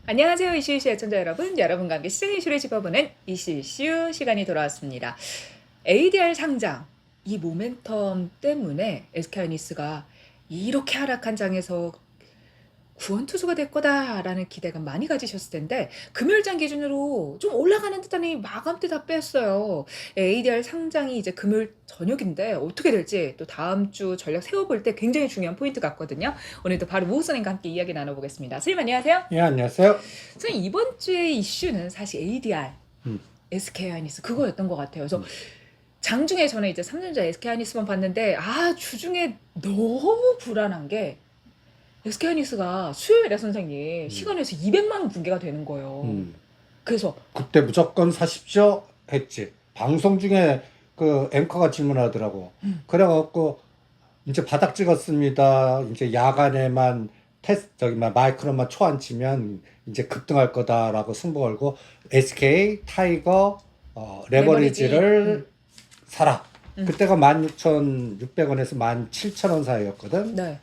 안녕하세요. 이슈이슈 애청자 여러분. 여러분과 함께 시장 이슈를 짚어보는 이슈이슈 시간이 돌아왔습니다. ADR 상장, 이 모멘텀 때문에 SK하이닉스가 이렇게 하락한 장에서 구원투수가 될 거다라는 기대가 많이 가지셨을 텐데 금요일장 기준으로 좀 올라가는 듯하니 마감대 다 뺐어요. ADR 상장이 이제 금요일 저녁인데 어떻게 될지 또 다음 주 전략 세워볼 때 굉장히 중요한 포인트 같거든요. 오늘도 바로 모 선생님과 함께 이야기 나눠보겠습니다. 선생님 안녕하세요. 예, 안녕하세요. 선생님 이번 주의 이슈는 사실 ADR, 음. SK하이닉스 그거였던 것 같아요. 그래서 장중에 저는 이제 삼성전자 SK하이닉스만 봤는데 주중에 너무 불안한 게 SK하이닉스가 수요일에 선생님 시간에서 200만 원 붕괴가 되는 거예요. 그래서 그때 무조건 사십시오 했지. 방송 중에 그 앵커가 질문하더라고. 그래갖고 이제 바닥 찍었습니다. 이제 야간에만 마이크로만 초안치면 이제 급등할 거다라고 승부 걸고 SK 타이거 레버리지를 사라. 그때가 16,600원에서 17,000원 사이였거든. 네.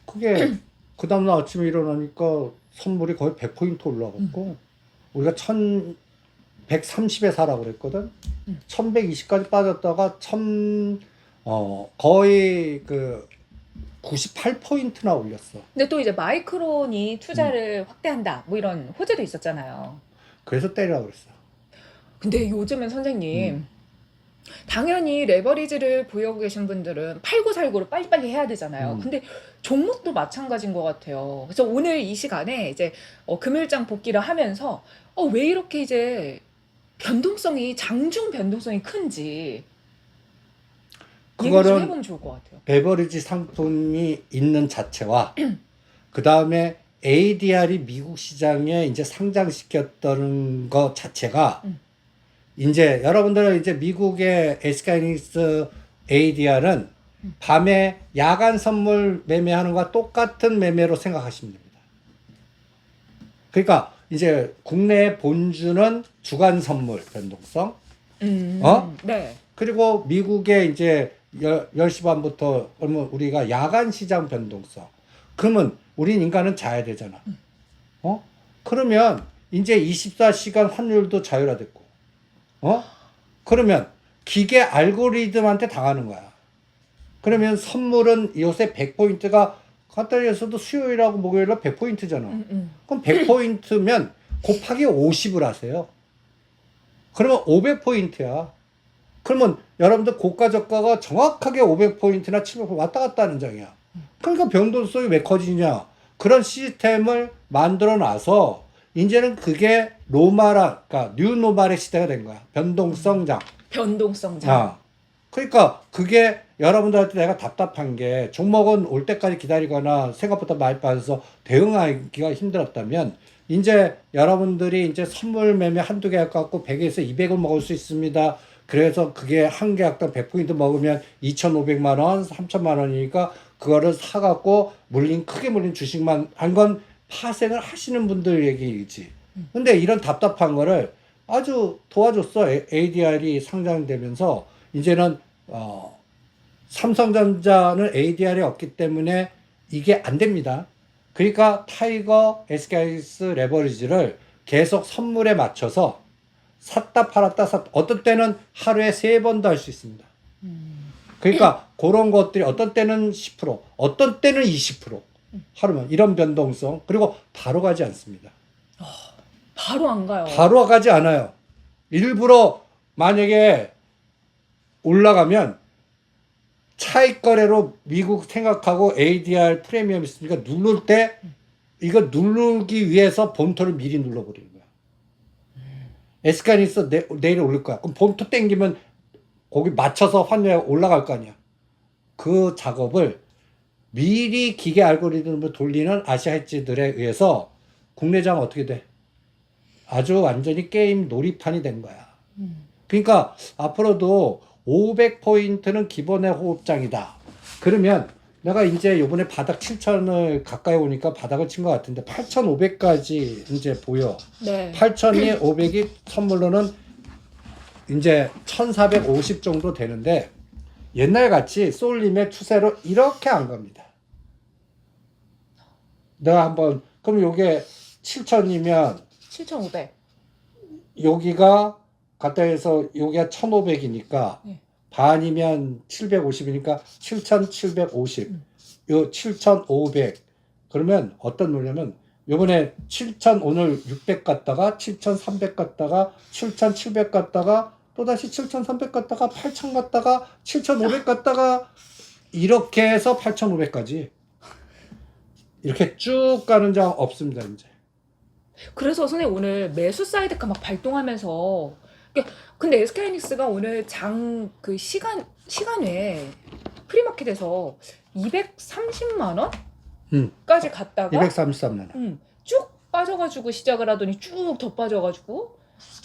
그게 그 다음날 아침에 일어나니까 선물이 거의 100포인트 올라갔고 우리가 1130에 사라고 그랬거든. 1120까지 빠졌다가 거의 그 98포인트나 올렸어. 근데 또 이제 마이크론이 투자를 확대한다 뭐 이런 호재도 있었잖아요. 그래서 때리라고 그랬어. 근데 요즘은 선생님 당연히 레버리지를 보유하고 계신 분들은 팔고 살고를 빨리빨리 해야 되잖아요. 근데 종목도 마찬가지인 것 같아요. 그래서 오늘 이 시간에 이제 금일장 복귀를 하면서 왜 이렇게 이제 변동성이 장중 변동성이 큰지 얘기 좀 그거는 해보면 좋을 것 같아요. 레버리지 상품이 있는 자체와 그 다음에 ADR이 미국 시장에 이제 상장시켰던 것 자체가 이제 여러분들은 이제 미국의 SK하이닉스 ADR은 밤에 야간 선물 매매하는 것과 똑같은 매매로 생각하시면 됩니다. 그러니까 이제 국내 본주는 주간 선물 변동성, 네. 그리고 미국의 이제 10시 반부터 그러면 우리가 야간 시장 변동성. 그러면 우린 인간은 자야 되잖아. 그러면 이제 24시간 환율도 자율화됐고. 그러면 기계 알고리즘한테 당하는 거야. 그러면 선물은 요새 100포인트가 간단히 해서도 수요일하고 목요일로 100포인트잖아. 그럼 100포인트면 곱하기 50을 하세요. 그러면 500포인트야. 그러면 여러분들 고가 저가가 정확하게 500포인트나 700포인트 왔다 갔다 하는 장이야. 그러니까 변동성이 왜 커지냐. 그런 시스템을 만들어 놔서 이제는 그게 그러니까 뉴노멀의 시대가 된 거야. 변동성장. 변동성장. 그러니까 그게 여러분들한테 내가 답답한 게 종목은 올 때까지 기다리거나 생각보다 많이 빠져서 대응하기가 힘들었다면 이제 여러분들이 이제 선물 매매 한두 개 갖고 100에서 200을 먹을 수 있습니다. 그래서 그게 한 계약당 100포인트 먹으면 2,500만 원, 3,000만 원이니까 그거를 사갖고 크게 물린 주식만 한 건 파생을 하시는 분들 얘기이지. 근데 이런 답답한 거를 아주 도와줬어. ADR이 상장되면서 이제는 삼성전자는 ADR이 없기 때문에 이게 안 됩니다. 그러니까 타이거, SK하이닉스 레버리지를 계속 선물에 맞춰서 샀다 팔았다 샀다. 어떤 때는 하루에 3번도 할 수 있습니다. 그러니까 그런 것들이 어떤 때는 10%, 어떤 때는 20% 하루만 이런 변동성. 그리고 바로 가지 않습니다. 바로 안 가요. 바로 가지 않아요. 일부러 만약에 올라가면 차익 거래로 미국 생각하고 ADR 프리미엄 있으니까 누를 때 이거 누르기 위해서 본토를 미리 눌러버리는 거야. SK하이닉스 내일 올릴 거야. 그럼 본토 땡기면 거기 맞춰서 환율이 올라갈 거 아니야. 그 작업을 미리 기계 알고리즘을 돌리는 아시아 헤지들에 의해서 국내장 어떻게 돼? 아주 완전히 게임 놀이판이 된 거야. 그러니까 앞으로도 500포인트는 기본의 호흡장이다. 그러면 내가 이제 요번에 바닥 7,000을 가까이 오니까 바닥을 친 것 같은데 8,500까지 이제 보여. 네. 8,000이 500이 선물로는 이제 1,450 정도 되는데 옛날 같이 쏠림의 추세로 이렇게 안 갑니다. 내가 한번 그럼 요게 7,000이면 7,500. 여기가 갖다 해서 여기가 1,500이니까 네. 반이면 750이니까 7,750. 요 7,500. 그러면 어떤 노냐면 요번에 7,000 오늘 600 갔다가 7,300 갔다가 7,700 갔다가 또다시 7,300 갔다가 8,000 갔다가 7,500 갔다가 이렇게 해서 8,500까지 이렇게 쭉 가는 장 없습니다 이제. 그래서 선생님 오늘 매수 사이드카 막 발동하면서 근데 SK하이닉스가 오늘 장 그 시간에 프리마켓에서 230만 원까지 갔다가 233만 원. 쭉 빠져가지고 시작을 하더니 쭉 더 빠져가지고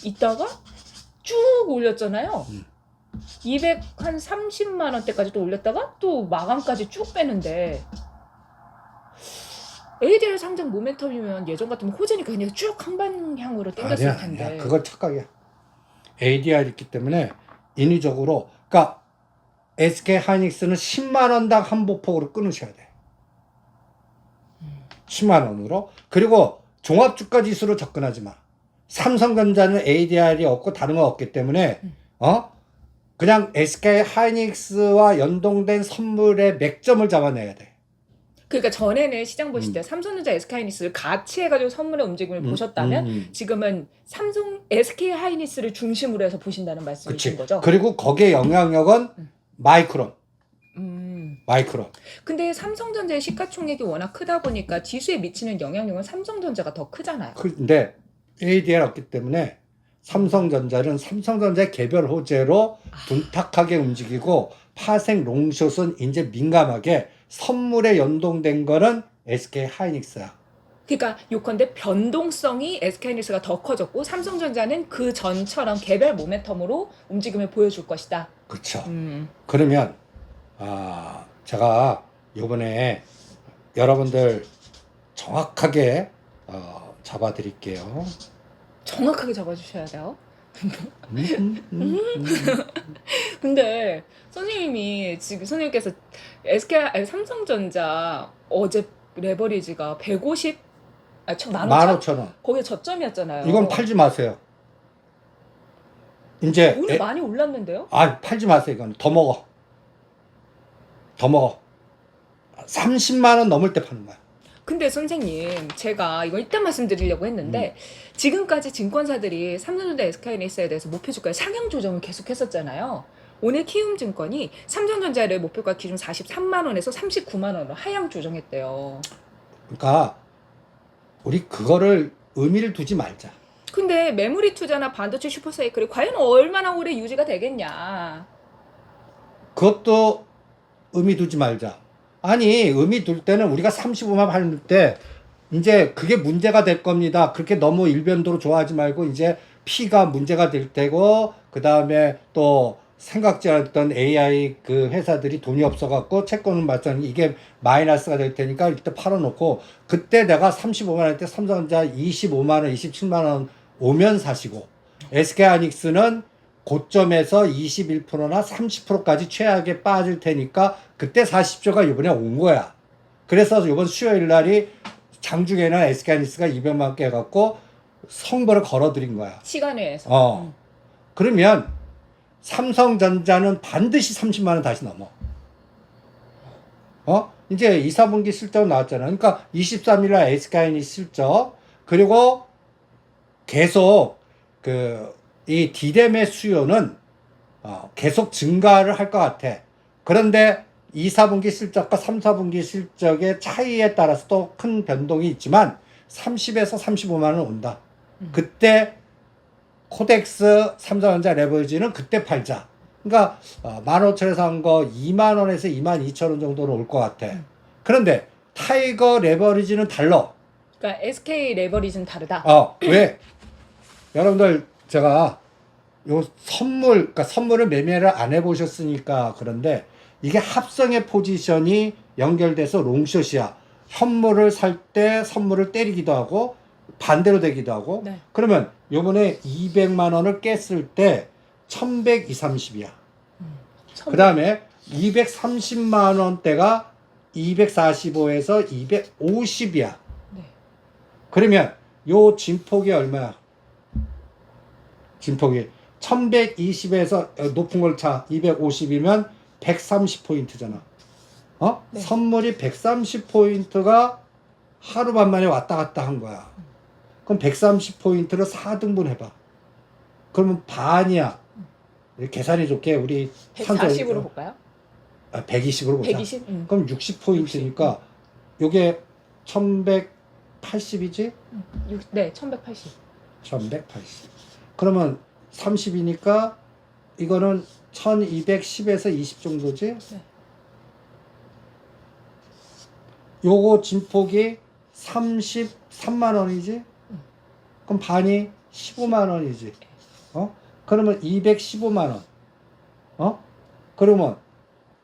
있다가 쭉 올렸잖아요. 230만 원대까지 또 올렸다가 또 마감까지 쭉 빼는데 ADR 상장 모멘텀이면 예전 같으면 호재니까 그냥 쭉 한 방향으로 땡겼을 텐데. 아니야. 그건 착각이야. ADR 있기 때문에 인위적으로 그러니까 SK 하이닉스는 10만 원당 한보폭으로 끊으셔야 돼. 10만 원으로. 그리고 종합주가 지수로 접근하지 마. 삼성전자는 ADR이 없고 다른 거 없기 때문에 그냥 SK 하이닉스와 연동된 선물의 맥점을 잡아내야 돼. 그러니까 전에는 시장 보실 때 삼성전자 SK하이닉스를 같이 해가지고 선물의 움직임을 보셨다면 지금은 삼성 SK하이닉스를 중심으로 해서 보신다는 말씀이신 거죠? 그리고 거기에 영향력은 마이크론. 마이크론. 근데 삼성전자의 시가총액이 워낙 크다 보니까 지수에 미치는 영향력은 삼성전자가 더 크잖아요. 근데 ADR 없기 때문에 삼성전자는 삼성전자의 개별 호재로 둔탁하게 움직이고 파생 롱숏은 이제 민감하게 선물에 연동된 거는 SK 하이닉스야. 그러니까 요컨대 변동성이 SK하이닉스가 더 커졌고 삼성전자는 그 전처럼 개별 모멘텀으로 움직임을 보여줄 것이다. 그렇죠. 그러면 제가 요번에 여러분들 정확하게 잡아드릴게요. 정확하게 잡아주셔야 돼요. 근데 선생님이 지금 선생님께서 삼성전자 어제 레버리지가 150 15,000원. 거기에 저점이었잖아요. 이건 팔지 마세요. 이제 오늘 많이 올랐는데요? 팔지 마세요. 이건 더 먹어. 더 먹어. 30만 원 넘을 때 파는 거야. 근데 선생님 제가 이거 일단 말씀드리려고 했는데 지금까지 증권사들이 삼성전자 SK하이닉스에 대해서 목표 주가의 상향 조정을 계속했었잖아요. 오늘 키움증권이 삼성전자를 목표가 기준 43만 원에서 39만 원으로 하향 조정했대요. 그러니까 우리 그거를 의미를 두지 말자. 근데 메모리 투자나 반도체 슈퍼사이클이 과연 얼마나 오래 유지가 되겠냐. 그것도 의미 두지 말자. 아니 의미 둘 때는 우리가 35만 팔 때 이제 그게 문제가 될 겁니다. 그렇게 너무 일변도로 좋아하지 말고 이제 P가 문제가 될 테고 그 다음에 또 생각지 않았던 AI 그 회사들이 돈이 없어갖고 채권을 맞자니 이게 마이너스가 될 테니까 일단 팔아놓고 그때 내가 35만 원 때 삼성전자 25만 원, 27만 원 오면 사시고 SK하이닉스는 고점에서 21%나 30%까지 최악에 빠질 테니까 그때 40조가 이번에 온 거야. 그래서 이번 수요일 날이 장중에는 SK하이닉스가 200만 개 해갖고 성보를 걸어드린 거야. 시간외에서. 그러면 삼성전자는 반드시 30만 원 다시 넘어. 이제 2, 4분기 실적 나왔잖아. 그러니까 23일 날 SK하이닉스 실적 그리고 계속 이 디램의 수요는 계속 증가를 할 것 같아. 그런데 2, 4분기 실적과 3, 4분기 실적의 차이에 따라서 또 큰 변동이 있지만 30에서 35만 원 온다. 그때 코덱스 삼성전자 레버리지는 그때 팔자. 그러니까 15,000원에서 한 거 2만 원에서 22,000원 정도로 올 것 같아. 그런데 타이거 레버리지는 달라. 그러니까 SK 레버리지는 다르다. 왜? 여러분들 제가 요 그러니까 선물을 매매를 안 해보셨으니까 그런데 이게 합성의 포지션이 연결돼서 롱숏이야. 현물을 살 때 선물을 때리기도 하고 반대로 되기도 하고. 네. 그러면 요번에 200만 원을 깼을 때 1120이야. 그 다음에 230만 원대가 245에서 250이야. 네. 그러면 요 진폭이 얼마야? 진폭이 1120에서 높은 걸 차 250이면 130포인트잖아. 어? 네. 선물이 130포인트가 하루 만만에 왔다 갔다 한 거야. 그럼 130포인트를 4등분 해봐. 그러면 반이야. 계산이 좋게 우리 140으로 볼까요? 120으로 보자. 120? 그럼 60포인트니까 요게 1180이지? 네, 1180. 1180. 그러면 30이니까 이거는 1210에서 20 정도지? 네. 요거 진폭이 33만 원이지? 그럼 반이 15만 원이지. 어? 그러면 215만 원. 어? 그러면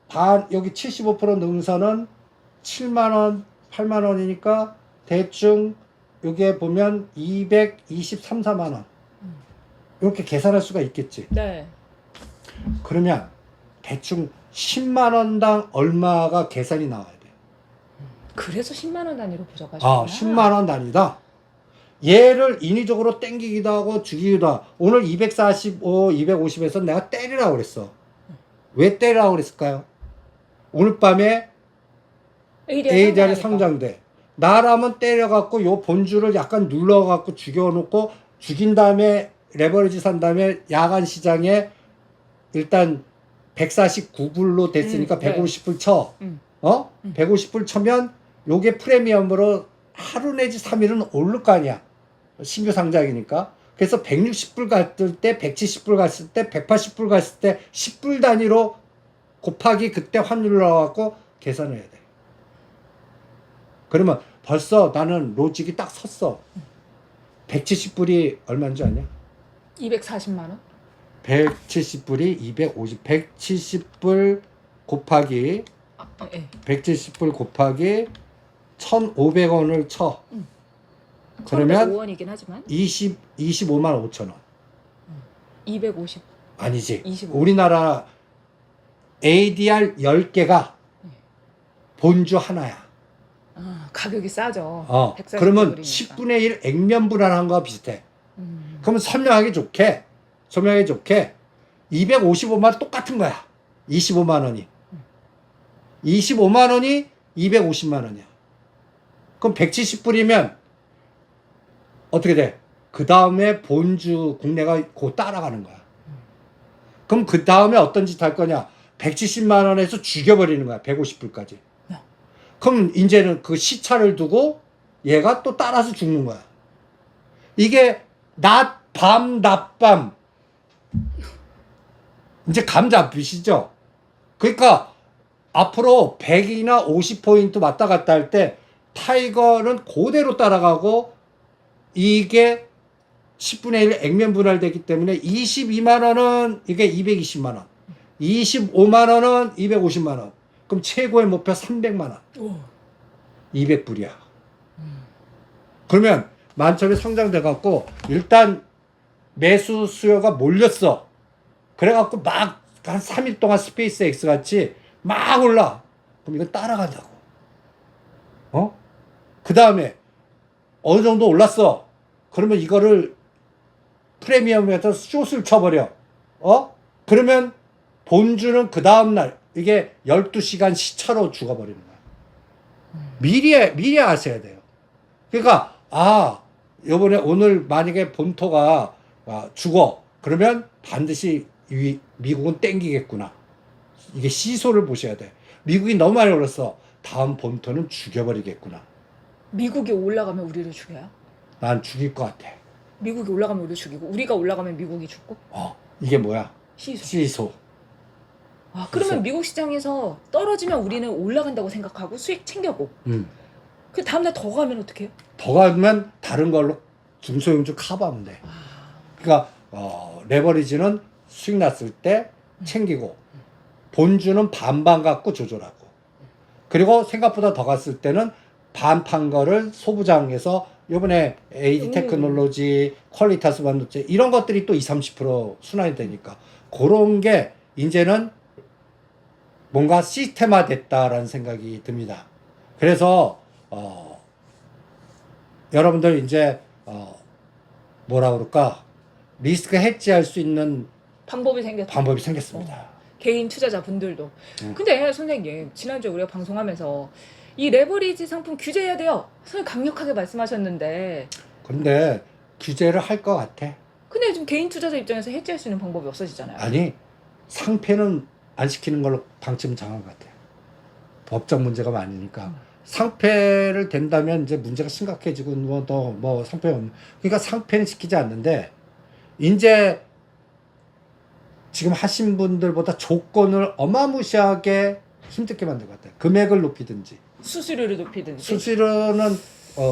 반 여기 75% 능선은 7만 원, 8만 원이니까 대충 여기에 보면 223, 4만 원. 이렇게 계산할 수가 있겠지. 네. 그러면 대충 10만 원당 얼마가 계산이 나와야 돼. 그래서 10만 원 단위로 부족하셨구나. 10만 원 단위다. 얘를 인위적으로 땡기기도 하고 죽이기도 하고 오늘 245, 250에서 내가 때리라고 그랬어. 왜 때리라고 그랬을까요? 오늘 밤에 ADR이 상장돼. 나라면 때려갖고 요 본주를 약간 눌러갖고 죽여놓고 죽인 다음에 레버리지 산 다음에 야간 시장에 일단 149불로 됐으니까 네. 150불 쳐. 150불 쳐면 요게 프리미엄으로 하루 내지 3일은 오를 거 아니야. 신규 상장이니까. 그래서 160불 갔을 때, 170불 갔을 때, 180불 갔을 때 10불 단위로 곱하기 그때 환율 나와갖고 계산해야 돼. 그러면 벌써 나는 로직이 딱 섰어. 170불이 얼마인지 아냐? 240만 원? 170불이 250, 170불 곱하기, 네. 170불 곱하기 1,500원을 쳐. 그러면 1,500원이긴 하지만 25만 5천 원. 250. 아니지. 25. 우리나라 ADR 10개가 본주 하나야. 가격이 싸죠. 그러면 140불이니까. 10분의 1 액면 분할한 거와 비슷해. 그러면 설명하기 좋게 255만 똑같은 거야. 25만 원이. 25만 원이 250만 원이야. 그럼 170불이면 어떻게 돼? 그 다음에 본주 국내가 곧 따라가는 거야. 그럼 그 다음에 어떤 짓 할 거냐? 170만 원에서 죽여버리는 거야. 150불까지. 그럼 이제는 그 시차를 두고 얘가 또 따라서 죽는 거야. 이게 낮밤 낮밤 이제 감 잡히시죠? 그러니까 앞으로 100이나 50포인트 왔다 갔다 할 때 타이거는 그대로 따라가고 이게 10분의 1 액면 분할되기 때문에 22만 원은 이게 220만 원, 25만 원은 250만 원. 그럼 최고의 목표 300만 원. 200불이야. 그러면 만점이 상장돼 갖고 일단 매수 수요가 몰렸어. 그래 갖고 막 한 3일 동안 스페이스 X 같이 막 올라. 그럼 이건 따라간다고. 그 다음에 어느 정도 올랐어. 그러면 이거를 프리미엄에서 숏을 쳐버려. 그러면 본주는 그 다음날 이게 12시간 시차로 죽어버리는 거야. 미리 아셔야 돼요. 그러니까 요번에 오늘 만약에 본토가 죽어. 그러면 반드시 미국은 땡기겠구나. 이게 시소를 보셔야 돼. 미국이 너무 많이 올랐어. 다음 본토는 죽여버리겠구나. 미국이 올라가면 우리를 죽여요? 난 죽일 것 같아. 미국이 올라가면 우리를 죽이고 우리가 올라가면 미국이 죽고? 이게 뭐야? 시소. 시소. 그러면 미국 시장에서 떨어지면 우리는 올라간다고 생각하고 수익 챙겨고 그 다음날 더 가면 어떡해요? 더 가면 다른 걸로 중소형주 커버하면 돼. 그러니까 레버리지는 수익 났을 때 챙기고 본주는 반반 갖고 조절하고 그리고 생각보다 더 갔을 때는 반 판 거를 소부장에서 요번에 AD 테크놀로지, 퀄리타스 반도체 이런 것들이 또 20, 30% 순환이 되니까 그런 게 이제는 뭔가 시스템화 됐다라는 생각이 듭니다. 그래서 여러분들 이제 뭐라 그럴까 리스크 해지할 수 있는 방법이 생겼다. 방법이 생겼습니다. 개인 투자자분들도. 근데 선생님 지난주에 우리가 방송하면서 이 레버리지 상품 규제해야 돼요. 선생님 강력하게 말씀하셨는데 근데 규제를 할 것 같아. 근데 지금 개인 투자자 입장에서 해지할 수 있는 방법이 없어지잖아요. 아니 상패는 안 시키는 걸로 방침 정한 것 같아요. 법적 문제가 많으니까 상패를 된다면 이제 문제가 심각해지고 뭐 상패 없는 그러니까 상패는 시키지 않는데 이제 지금 하신 분들보다 조건을 어마무시하게 힘들게 만든 것 같아요. 금액을 높이든지 수수료를 높이든지. 수수료는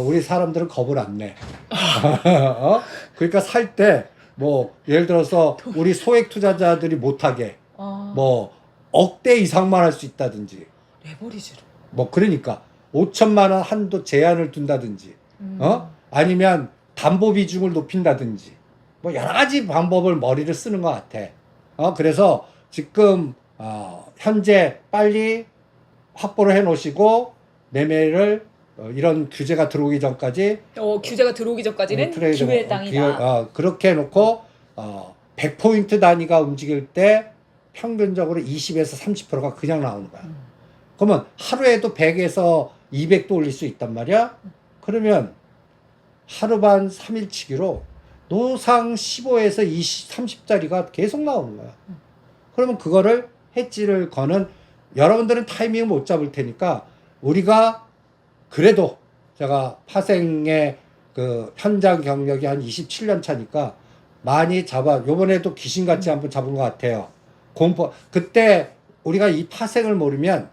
우리 사람들은 겁을 안 내. 그러니까 살 때 뭐 예를 들어서 우리 소액 투자자들이 못하게 뭐 억대 이상만 할 수 있다든지 레버리지로. 뭐 그러니까 5천만 원 한도 제한을 둔다든지 아니면 담보 비중을 높인다든지 뭐 여러 가지 방법을 머리를 쓰는 것 같아. 그래서 지금 현재 빨리 확보를 해 놓으시고 매매를 이런 규제가 들어오기 전까지 규제가 들어오기 전까지는 기회의 땅이다. 그렇게 해놓고 100포인트 단위가 움직일 때 평균적으로 20에서 30%가 그냥 나오는 거야. 그러면 하루에도 100에서 200도 올릴 수 있단 말이야. 그러면 하루 반 3일치기로 노상 15에서 20, 30짜리가 계속 나오는 거야. 그러면 그거를 해지를 거는 여러분들은 타이밍을 못 잡을 테니까 우리가 그래도 제가 파생의 그 현장 경력이 한 27년 차니까 많이 요번에도 귀신같이 한번 잡은 것 같아요. 그때 우리가 이 파생을 모르면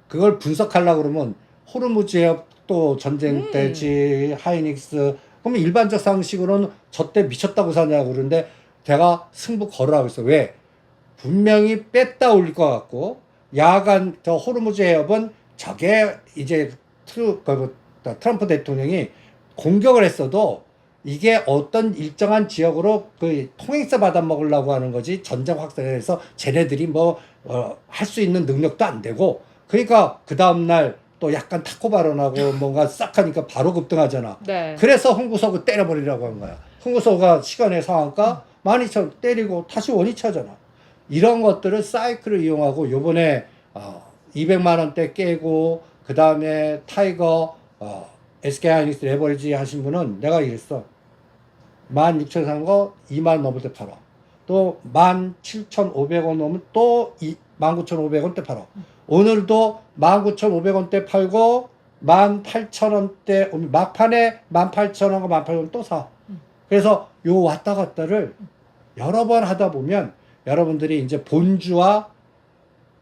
그걸 분석하려고 그러면 호르무즈 해협도 전쟁 때지 하이닉스 그러면 일반적 상식으로는 저 때 미쳤다고 사냐고 그러는데 제가 승부 걸으라고 했어. 왜? 분명히 뺐다 올릴 것 같고 야간 저 호르무즈 해협은 저게 이제 트럼프 대통령이 공격을 했어도 이게 어떤 일정한 지역으로 그 통행세 받아먹으려고 하는 거지 전쟁 확산해서 쟤네들이 뭐 할 수 있는 능력도 안 되고 그러니까 그 다음날 또 약간 타코 발언하고 뭔가 싹 하니까 바로 급등하잖아. 네. 그래서 홍구석을 때려버리라고 한 거야. 홍구석가 시간의 상한가 12,000 때리고 다시 원위치하잖아. 이런 것들을 사이클을 이용하고 요번에 200만 원대 깨고 그 다음에 타이거 SK하이닉스 레버리지 하신 분은 내가 이랬어. 16,000원 산 거 2만 넘을 때 팔아. 또 17,500원 넘으면 또 19,500원대 팔아. 오늘도 19,500원대 팔고 18,000원대 막판에 18,000원과 18,000원 또 사. 그래서 요 왔다 갔다를 여러 번 하다 보면 여러분들이 이제 본주와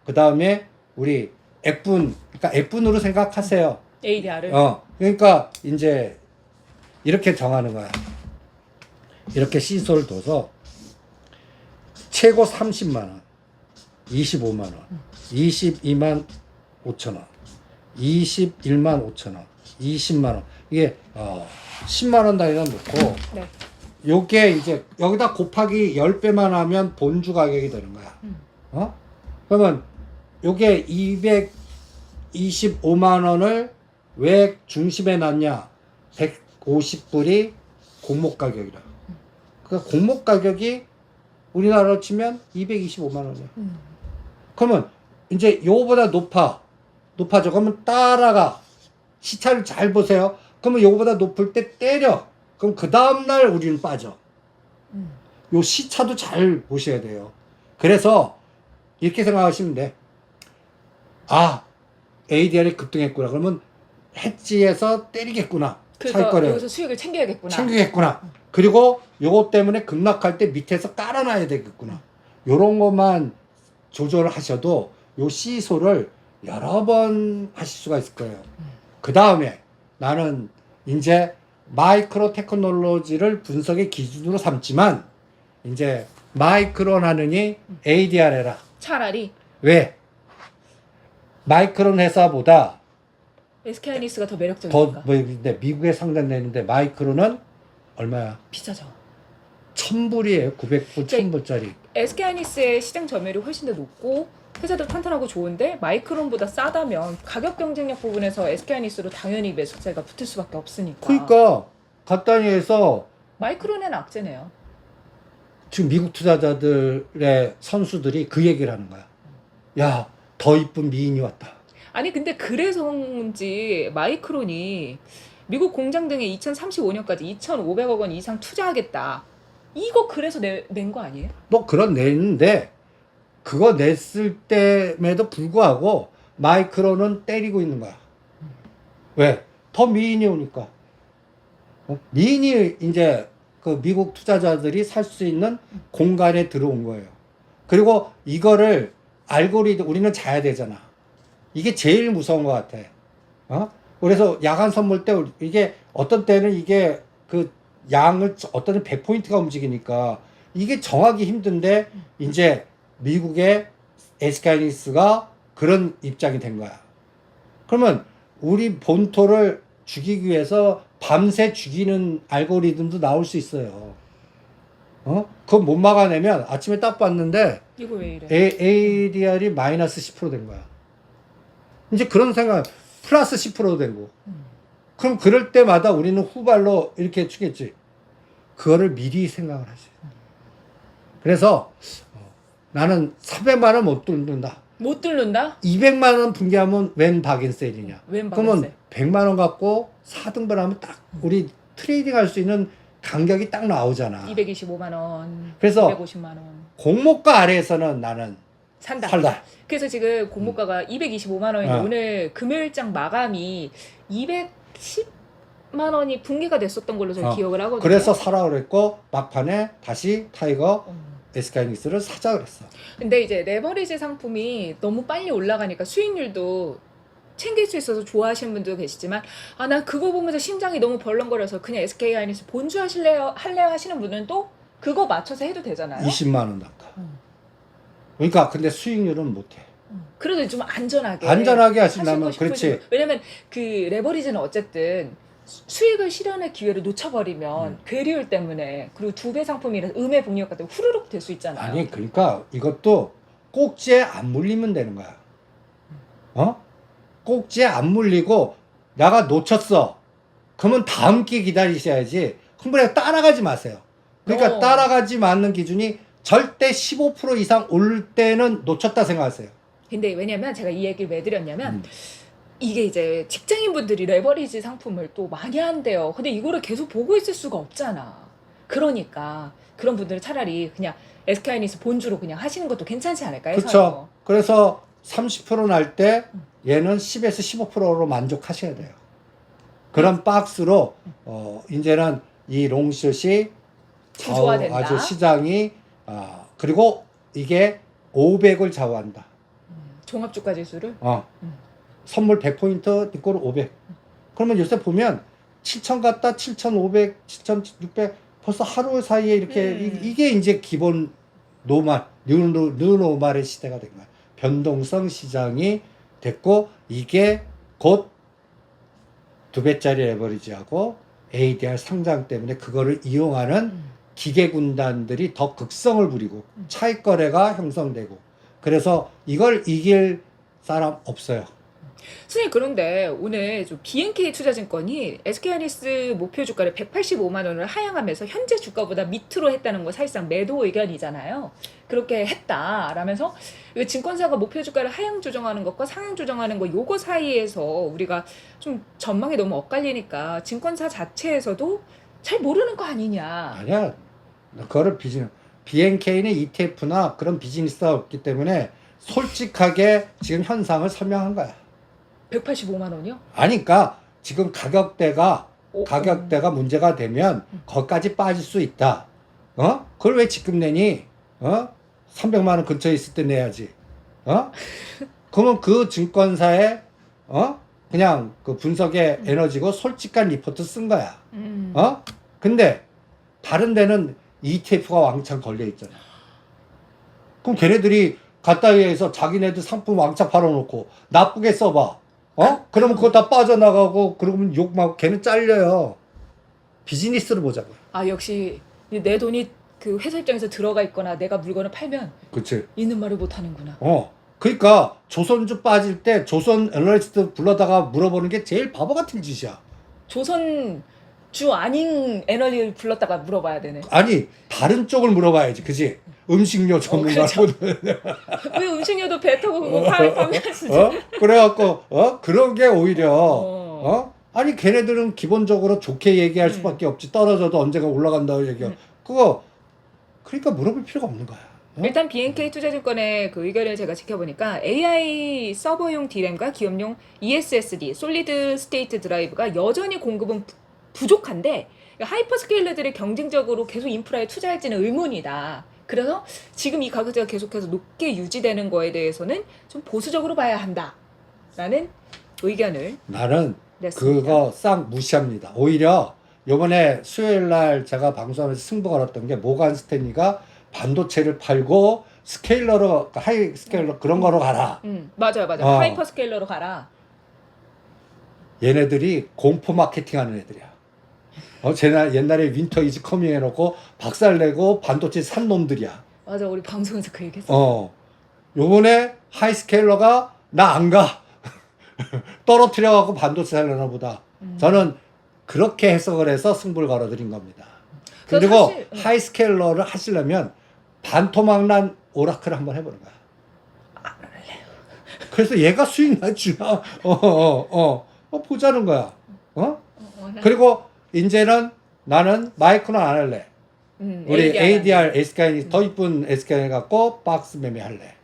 그 다음에 우리 액분, 그러니까 액분으로 생각하세요. ADR을. 그러니까 이제 이렇게 정하는 거야. 이렇게 시소를 둬서 최고 30만 원, 25만 원, 22만 5천 원, 21만 5천 원, 20만 원. 이게 10만 원 단위로 놓고 네. 요게 이제 여기다 곱하기 10배만 하면 본주 가격이 되는 거야. 그러면 요게 225만 원을 왜 중심에 놨냐? 150불이 공모 가격이라. 그 공모 가격이 우리나라로 치면 225만 원이야. 그러면 이제 요거보다 높아져. 그러면 따라가. 시차를 잘 보세요. 그러면 요거보다 높을 때 때려. 그럼 그 다음날 우리는 빠져. 요 시차도 잘 보셔야 돼요. 그래서 이렇게 생각하시면 돼. ADR이 급등했구나. 그러면 해지해서 때리겠구나. 그러니까 여기서 수익을 챙겨야겠구나. 그리고 요거 때문에 급락할 때 밑에서 깔아놔야 되겠구나. 요런 것만 조절하셔도 요 시소를 여러 번 하실 수가 있을 거예요. 그 다음에 나는 이제 마이크로 테크놀로지를 분석의 기준으로 삼지만 이제 마이크론 하느니 ADR 해라. 차라리 왜? 마이크론 회사보다 SK하이닉스가 더 매력적이니까. 근데 미국에 상장되는데 마이크론은 얼마야? 비싸죠. 1,000불이에요. 900불, 1,000불짜리. SK하이닉스의 시장 점유율이 훨씬 더 높고 회사도 탄탄하고 좋은데 마이크론보다 싸다면 가격 경쟁력 부분에서 SK하이닉스로 당연히 매수세가 붙을 수밖에 없으니까. 그러니까 간단히 해서 마이크론은 악재네요. 지금 미국 투자자들의 선수들이 그 얘기를 하는 거야. 야, 더 이쁜 미인이 왔다. 아니 근데 그래서인지 마이크론이 미국 공장 등에 2035년까지 2,500억 원 이상 투자하겠다. 이거 그래서 낸 거 아니에요? 뭐 그런 냈는데 그거 냈을 때에도 불구하고 마이크론은 때리고 있는 거야. 왜? 더 미인이 오니까. 미인이 이제 그 미국 투자자들이 살 수 있는 공간에 들어온 거예요. 그리고 이거를 알고리즘 우리는 자야 되잖아. 이게 제일 무서운 것 같아. 그래서 야간 선물 때 이게 어떤 때는 이게 그 양을 어떤 때는 100포인트가 움직이니까 이게 정하기 힘든데 이제 미국의 SK하이닉스가 그런 입장이 된 거야. 그러면 우리 본토를 죽이기 위해서 밤새 죽이는 알고리즘도 나올 수 있어요. 그거 못 막아내면 아침에 딱 봤는데 이거 왜 이래? ADR이 마이너스 10%된 거야. 이제 그런 생각, 플러스 10%도 된 거. 그럼 그럴 때마다 우리는 후발로 이렇게 추겠지. 그거를 미리 생각을 하지. 그래서 나는 300만 원 못 뚫는다. 못 뚫는다? 200만 원 붕괴하면 웬 박인셀이냐. 웬 그러면 박인셀? 100만 원 갖고 4등분 하면 딱 우리 트레이딩 할 수 있는 간격이 딱 나오잖아. 225만 원, 그래서 250만 원. 공모가 아래에서는 나는 산다. 살다. 그래서 지금 공모가가 225만 원인데 오늘 금요일장 마감이 210만 원이 붕괴가 됐었던 걸로 저는 기억을 하거든요. 그래서 사라 그랬고 막판에 다시 타이거 어. SK하이닉스를 사자 그랬어. 근데 이제 레버리지 상품이 너무 빨리 올라가니까 수익률도 챙길 수 있어서 좋아하시는 분도 계시지만 아 난 그거 보면서 심장이 너무 벌렁거려서 그냥 SK하이닉스 할래요 하시는 분은 또 그거 맞춰서 해도 되잖아요. 20만 원 낚아. 그러니까 근데 수익률은 못해. 그래도 좀 안전하게 하시려면 하시고 그렇지. 싶으시고. 왜냐면 그 레버리지는 어쨌든 수익을 실현할 기회를 놓쳐버리면 괴리율 때문에 그리고 2배 상품이라서 음의 복리효과 때문에 후루룩 될 수 있잖아요. 아니 그러니까 이것도 꼭지에 안 물리면 되는 거야. 꼭지에 안 물리고 내가 놓쳤어. 그러면 다음 끼 기다리셔야지. 흥분해서 따라가지 마세요. 그러니까 따라가지 않는 기준이 절대 15% 이상 오를 때는 놓쳤다 생각하세요. 근데 왜냐면 제가 이 얘기를 왜 드렸냐면 이게 이제 직장인분들이 레버리지 상품을 또 많이 한대요. 근데 이거를 계속 보고 있을 수가 없잖아. 그러니까 그런 분들은 차라리 그냥 SK하이닉스 본주로 그냥 하시는 것도 괜찮지 않을까요? 그렇죠. 그래서 30% 날 때 얘는 10에서 15%로 만족하셔야 돼요. 그런 박스로 이제는 이 롱숏이 구조화된다. 아주 시장이 그리고 이게 500을 좌우한다. 종합주가 지수를 선물 100포인트 니꼴 500. 그러면 요새 보면 7,000 갔다 7,500, 7,600 벌써 하루 사이에 이렇게 이게 이제 기본 노말, 뉴노말의 시대가 된 거야. 변동성 시장이 됐고 이게 곧 2배짜리 레버리지하고 ADR 상장 때문에 그거를 이용하는 기계 군단들이 더 극성을 부리고 차익 거래가 형성되고 그래서 이걸 이길 사람 없어요. 선생님 그런데 오늘 좀 BNK 투자증권이 SK하이닉스 목표 주가를 185만 원을 하향하면서 현재 주가보다 밑으로 했다는 거 사실상 매도 의견이잖아요. 그렇게 했다라면서 증권사가 목표 주가를 하향 조정하는 것과 상향 조정하는 거 요거 사이에서 우리가 좀 전망이 너무 엇갈리니까 증권사 자체에서도 잘 모르는 거 아니냐. 아니야. 그거를 BNK는 ETF나 그런 비즈니스가 없기 때문에 솔직하게 지금 현상을 설명한 거야. 185만 원이요? 아니, 그러니까 지금 가격대가 문제가 되면 거기까지 빠질 수 있다. 그걸 왜 지금 내니? 300만 원 근처에 있을 때 내야지. 그러면 그 증권사에 그냥 그 분석의 에너지고 솔직한 리포트 쓴 거야. 근데 다른 데는 ETF가 왕창 걸려 있잖아. 그럼 걔네들이 갖다위에서 자기네들 상품 왕창 팔아놓고 나쁘게 써봐. 그러면 그거 다 빠져나가고 그러면 욕하고 걔는 잘려요. 비즈니스를 보자고요. 아 역시 내 돈이 그 회사 입장에서 들어가 있거나 내가 물건을 팔면 그치. 있는 말을 못 하는구나. 그러니까 조선주 빠질 때 조선 애널리스트 불러다가 물어보는 게 제일 바보 같은 짓이야. 조선 주 아닌 에너지를 불렀다가 물어봐야 되네. 아니 다른 쪽을 물어봐야지, 그지? 음식료 전문가고 왜 음식료도 배 타고 그거 판매하시지? 그래갖고 그런 게 오히려 어. 아니 걔네들은 기본적으로 좋게 얘기할 수밖에 없지. 떨어져도 언젠가 올라간다고 얘기해. 그거 그러니까 물어볼 필요가 없는 거야. 일단 BNK 투자증권의 그 의견을 제가 지켜보니까 AI 서버용 D램과 기업용 ESSD, 솔리드 스테이트 드라이브가 여전히 공급은 부족한데 하이퍼스케일러들이 경쟁적으로 계속 인프라에 투자할지는 의문이다. 그래서 지금 이 가격대가 계속해서 높게 유지되는 거에 대해서는 좀 보수적으로 봐야 한다라는 의견을 나는 냈습니다. 그거 싹 무시합니다. 오히려 요번에 수요일 날 제가 방송하면서 승부 걸었던 게 모간 스탠리가 반도체를 팔고 스케일러로 하이 스케일러 그런 거로 가라. 맞아요. 하이퍼스케일러로 가라. 얘네들이 공포 마케팅 하는 애들이야. 쟤네 옛날에 윈터 이즈 커밍 해놓고 박살내고 반도체 산 놈들이야. 맞아, 우리 방송에서 그 얘기했어. 요번에 하이 스케일러가 나 안 가. 떨어뜨려갖고 반도체 살려나 보다. 저는 그렇게 해석을 해서 승부를 걸어드린 겁니다. 그리고 사실, 하이 스케일러를 하시려면 반토막난 오라클을 한번 해보는 거야. 안 할래요. 그래서 얘가 수익 나주나 보자는 거야. 그리고 이제는 나는 마이크는 안 할래. 우리 ADR SKI 더 이쁜 SKI 갖고 박스 매매 할래.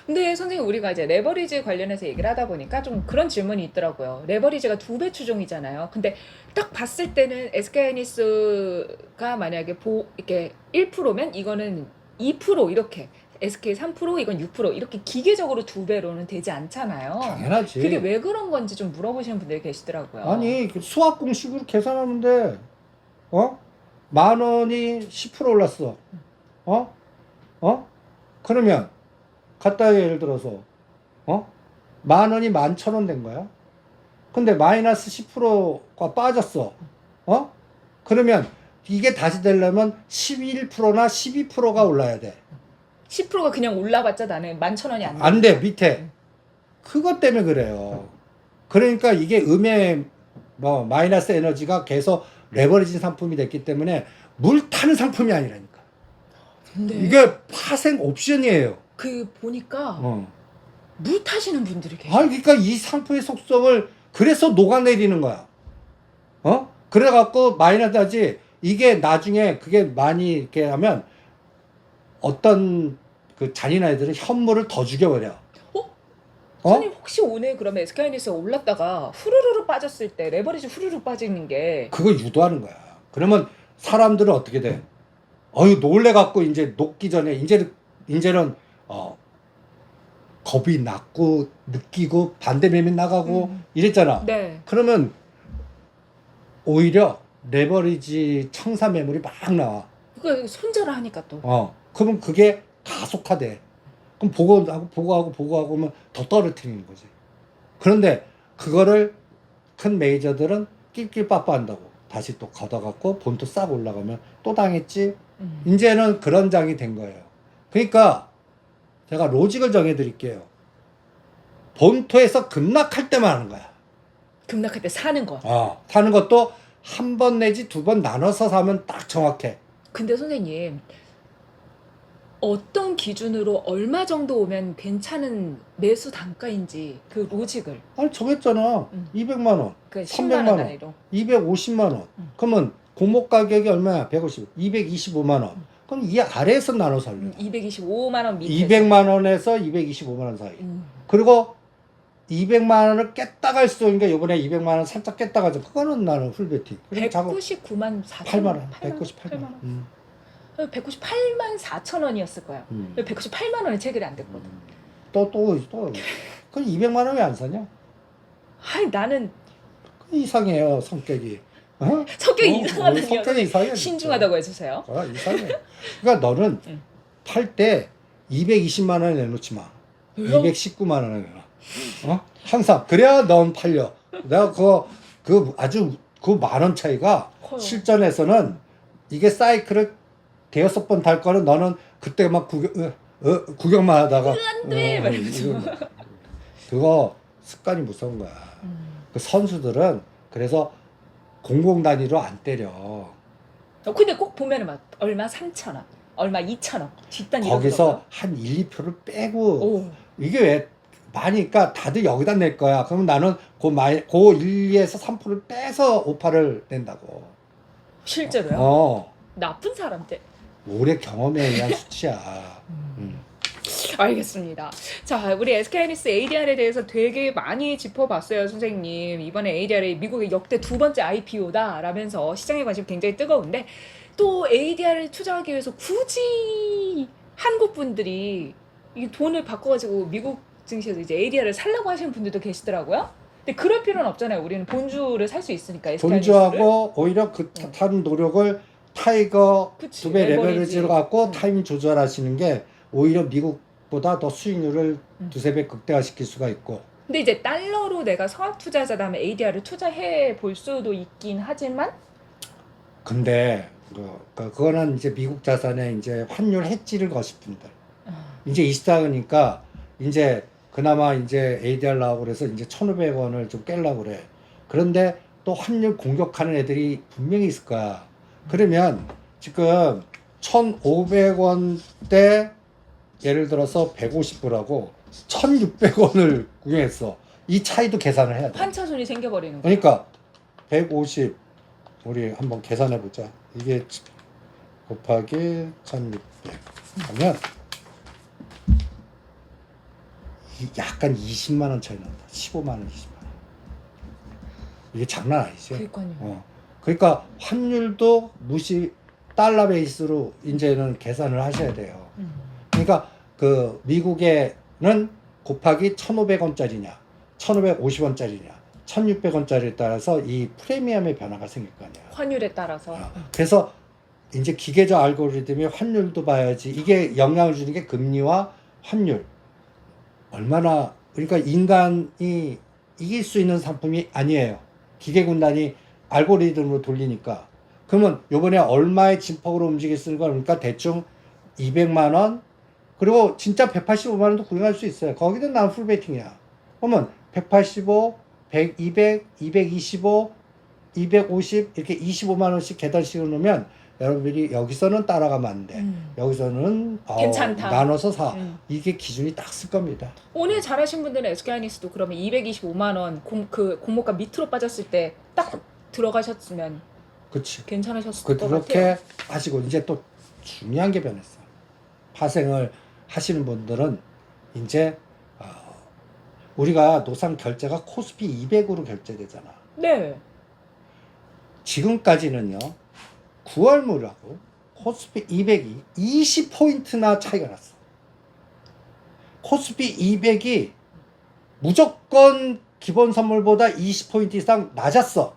근데 선생님, 우리가 이제 레버리지 관련해서 얘기를 하다 보니까 좀 그런 질문이 있더라고요. 레버리지가 2배 추종이잖아요. 근데 딱 봤을 때는 SK하이닉스가 만약에 이렇게 1%면 이거는 2% 이렇게, SK 3% 이건 6% 이렇게 기계적으로 2배로는 되지 않잖아요. 당연하지. 그게 왜 그런 건지 좀 물어보시는 분들이 계시더라고요. 아니 수학 공식으로 계산하면 돼. 10,000원이 10% 올랐어. 그러면 갖다 예를 들어서 10,000원이 11,000원 된 거야. 근데 마이너스 10%가 빠졌어. 그러면 이게 다시 되려면 11%나 12%가 올라야 돼. 10%가 그냥 올라봤자 나는 11,000원이 안 돼. 안 돼, 밑에. 그것 때문에 그래요. 그러니까 이게 음의 마이너스 에너지가 계속 레버리진 상품이 됐기 때문에 물 타는 상품이 아니라니까. 근데 이게 파생 옵션이에요. 그 보니까 물 타시는 분들이 계세요. 아니, 그러니까 이 상품의 속성을 그래서 녹아내리는 거야. 그래갖고 마이너스하지. 이게 나중에 그게 많이 이렇게 하면 어떤 그 잔인아이들은 현물을 더 죽여버려. 선생님, 혹시 오늘 그러면 SK하이닉스가 올랐다가 후루루루 빠졌을 때 레버리지 후루루 빠지는 게 그거 유도하는 거야. 그러면 사람들은 어떻게 돼? 놀래갖고 이제 녹기 전에 이제는 겁이 났고 느끼고 반대 매매 나가고 이랬잖아. 네. 그러면 오히려 레버리지 청산 매물이 막 나와. 그거 손절을 하니까 또. 그러면 그게 가속화돼. 그럼 보고하고 하면 더 떨어뜨리는 거지. 그런데 그거를 큰 메이저들은 낄낄빠빠 한다고 다시 또 걷어갖고 본토 싹 올라가면 또 당했지. 이제는 그런 장이 된 거예요. 그러니까 제가 로직을 정해드릴게요. 본토에서 급락할 때만 하는 거야. 급락할 때 사는 거. 사는 것도 한 번 내지 두 번 나눠서 사면 딱 정확해. 근데 선생님, 어떤 기준으로 얼마 정도 오면 괜찮은 매수 단가인지 그 로직을 아니 정했잖아. 200만 원, 그 300만 10만 원 원, 단위로. 250만 원. 그러면 공모 가격이 얼마야? 150, 225만 원. 그럼 이 아래에서 나눠서 할래. 225만 원 밑에. 200만 원에서 225만 원 사이. 그리고 200만 원을 깼다 갈 수 있는 게 이번에 200만 원 살짝 깼다 가죠. 그거는 나는 풀베팅. 199만 4천 8만 원. 원, 198만 원. 198만 4천 원이었을 거야. 198만 원에 체결이 안 됐거든. 또. 그럼 200만 원 왜 안 사냐? 아니, 나는 이상해요, 성격이. 성격이 이상하다니요. 성격이 이상해. 신중하다고 해주세요. 이상해. 그러니까 너는 팔 때 220만 원 내놓지 마. 왜요? 219만 원에 내놔. 항상 그래야 넌 팔려. 내가 그 아주 그 만 원 차이가 커요. 실전에서는 이게 사이클을 대여섯 번 탈 거는 너는 그때 막 구경만 하다가 안 돼! 그거 습관이 무서운 거야. 그 선수들은 그래서 공공 단위로 안 때려. 근데 꼭 보면은 막 얼마 3,000원, 얼마 2,000원, 뒷단 거기서 한 1, 2%를 빼고 오, 이게 왜 많으니까 다들 여기다 낼 거야. 그러면 나는 그 1에서 3%를 빼서 5%를 낸다고. 실제로요? 어, 나쁜 사람들. 오래 경험에 의한 수치야. 알겠습니다. 자, 우리 SK하이닉스 ADR에 대해서 되게 많이 짚어봤어요, 선생님. 이번에 ADR이 미국의 역대 두 번째 IPO다 라면서 시장의 관심 굉장히 뜨거운데 또 ADR을 투자하기 위해서 굳이 한국 분들이 이 돈을 바꿔가지고 미국 증시에서 이제 ADR을 살려고 하시는 분들도 계시더라고요. 근데 그럴 필요는 없잖아요. 우리는 본주를 살 수 있으니까 SK하이닉스를. 본주하고 오히려 그 타는 노력을 타이거 그치, 2배 레버리지. 레버리지로 갖고 타임 조절하시는 게 오히려 미국보다 더 수익률을 두세 배 극대화시킬 수가 있고. 근데 이제 달러로 내가 성악 투자자다 하면 ADR을 투자해 볼 수도 있긴 하지만 근데 그거는 이제 미국 자산의 이제 환율 해지를 거실 분들. 이제 이 시장이니까 이제 그나마 이제 ADR 나오고 그래서 이제 1,500원을 좀 깰려고 그래. 그런데 또 환율 공격하는 애들이 분명히 있을 거야. 그러면 지금 1,500원대 예를 들어서 150불하고 1,600원을 구경했어. 이 차이도 계산을 해야 돼. 환차손이 생겨버리는 거야. 그러니까 150 우리 한번 계산해 보자. 이게 곱하기 1,600 하면 약간 20만 원 차이 난다. 15만 원, 20만 원. 이게 장난 아니지. 그러니까요. 그러니까 환율도 달러 베이스로 이제는 계산을 하셔야 돼요. 그러니까 그 미국에는 곱하기 1,500원짜리냐, 1,550원짜리냐, 1,600원짜리에 따라서 이 프리미엄의 변화가 생길 거 아니야. 환율에 따라서. 그래서 이제 기계적 알고리즘이 환율도 봐야지. 이게 영향을 주는 게 금리와 환율. 얼마나, 그러니까 인간이 이길 수 있는 상품이 아니에요. 기계 군단이 알고리즘으로 돌리니까. 그러면 요번에 얼마의 진폭으로 움직일 쓰는 거 그러니까 대충 200만 원 그리고 진짜 185만 원도 구경할 수 있어요. 거기는 난 풀베이팅이야. 그러면 185, 100, 200, 225, 250 이렇게 25만 원씩 계단식으로 놓으면 여러분들이 여기서는 따라가면 안 돼. 여기서는 괜찮다. 나눠서 사. 이게 기준이 딱 쓸 겁니다. 오늘 잘하신 분들은 SK하이닉스도 그러면 225만 원 그 공모가 밑으로 빠졌을 때 딱 들어가셨으면 그치. 괜찮으셨을 것 그렇게 같아요. 하시고 이제 또 중요한 게 변했어. 파생을 하시는 분들은 이제 우리가 노상 결제가 코스피 200으로 결제되잖아. 네. 지금까지는요. 9월물하고 코스피 200이 20포인트나 차이가 났어. 코스피 200이 무조건 기본 선물보다 20포인트 이상 낮았어.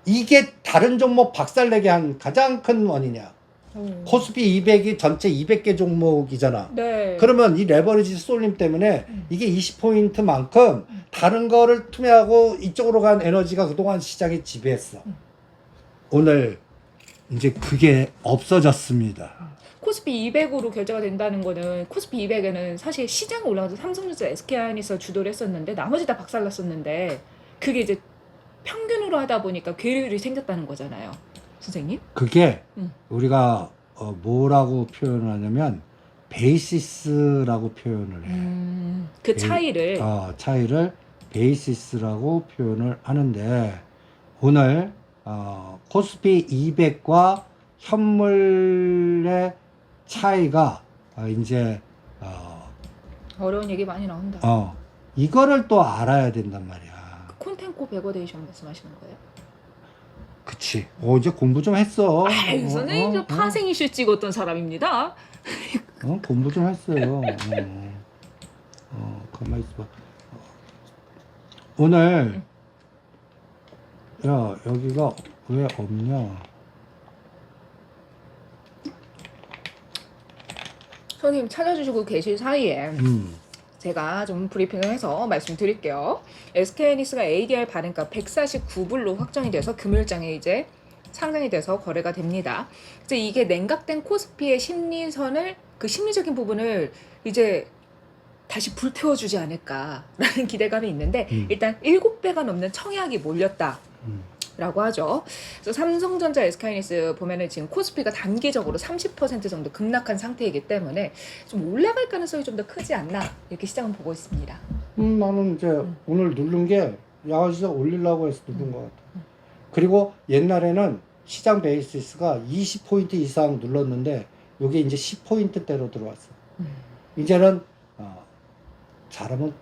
이게 다른 종목 박살내게 한 가장 큰 원인이야. 코스피 200이 전체 200개 종목이잖아. 네. 그러면 이 레버리지 쏠림 때문에 이게 20포인트만큼 다른 거를 투매하고 이쪽으로 간 에너지가 그동안 시장에 지배했어. 오늘 이제 그게 없어졌습니다. 코스피 200으로 결제가 된다는 거는 코스피 200에는 사실 시장에 올라가서 삼성전자, SK하이닉스가 주도를 했었는데 나머지 다 박살났었는데 그게 이제 평균으로 하다 보니까 괴리율이 생겼다는 거잖아요. 선생님? 그게 우리가 뭐라고 표현하냐면 베이시스라고 표현을 해. 그 차이를 차이를 베이시스라고 표현을 하는데 오늘 코스피 200과 현물의 차이가 이제 어려운 얘기 많이 나온다. 이거를 또 알아야 된단 말이야. 콘텐코 베거데이션 말씀하시는 거예요? 그치. 이제 공부 좀 했어. 아유, 선생님 저 파생 이슈 찍었던 사람입니다. 공부 좀 했어요. 가만히 있어봐. 오늘 야 여기가 왜 없냐? 선생님 찾아주시고 계실 사이에 제가 좀 브리핑을 해서 말씀드릴게요. SK하이닉스가 ADR 반응가 149불로 확정이 돼서 금요일장에 이제 상장이 돼서 거래가 됩니다. 이제 이게 냉각된 코스피의 심리선을 그 심리적인 부분을 이제 다시 불태워주지 않을까라는 기대감이 있는데 일단 7배가 넘는 청약이 몰렸다. 라고 하죠. 그래서 삼성전자, SK하이닉스 보면은 지금 코스피가 단기적으로 30% 정도 급락한 상태이기 때문에 좀 올라갈 가능성이 좀 더 크지 않나 이렇게 시장은 보고 있습니다. 나는 이제 오늘 누른 게 야시장 올리려고 해서 누른 것 같아. 음. 그리고 옛날에는 시장 베이시스가 20포인트 이상 눌렀는데 이게 이제 10포인트대로 들어왔어. 이제는 잘하면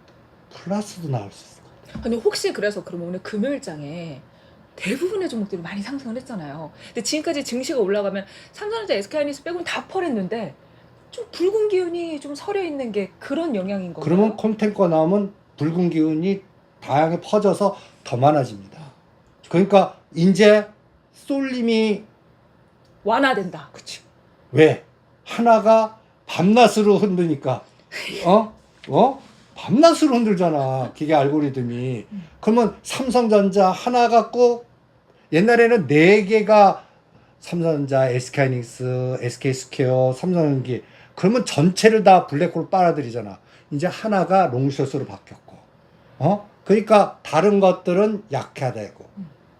플러스도 나올 수 있을 것 같아. 근데 혹시 그래서 그럼 오늘 금요일장에 대부분의 종목들이 많이 상승을 했잖아요. 근데 지금까지 증시가 올라가면 삼성전자, SK하이닉스 빼고는 다 펄했는데 좀 붉은 기운이 좀 서려 있는 게 그런 영향인 건가요? 그러면 콘텐츠가 나오면 붉은 기운이 다양하게 퍼져서 더 많아집니다. 그러니까 이제 쏠림이 완화된다. 그치. 왜? 하나가 밤낮으로 흔드니까 밤낮으로 흔들잖아 기계 알고리즘이. 그러면 삼성전자 하나 갖고 옛날에는 4개가 삼성전자, SK하이닉스, SK스퀘어, 삼성전기 그러면 전체를 다 블랙홀로 빨아들이잖아. 이제 하나가 롱숏으로 바뀌었고 그러니까 다른 것들은 약화되고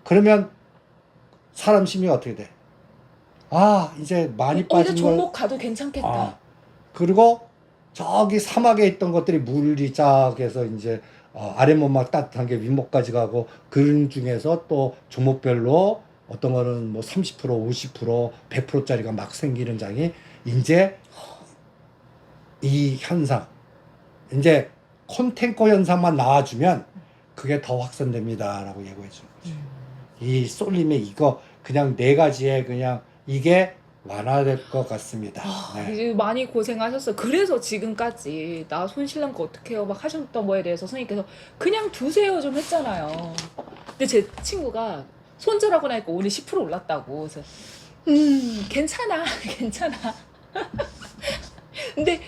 그러면 사람 심리가 어떻게 돼? 이제 많이 이제 빠진 종목 가도 괜찮겠다. 그리고 저기 사막에 있던 것들이 물이 쫙해서 이제 아랫몸만 따뜻한 게 윗목까지 가고 그런 중에서 또 종목별로 어떤 거는 뭐 30%, 50%, 100%짜리가 막 생기는 장이 이제 이 현상 이제 콘텐커 현상만 나와주면 그게 더 확산됩니다라고 예고해 주는 거죠. 이 쏠림의 이거 그냥 4가지에 그냥 이게 완화될 것 같습니다. 네. 이제 많이 고생하셨어. 그래서 지금까지 나 손실난 거 어떡해요 막 하셨던 거에 대해서 선생님께서 그냥 두세요 좀 했잖아요. 근데 제 친구가 손절하고 나니까 오늘 10% 올랐다고. 그래서 괜찮아 괜찮아. 근데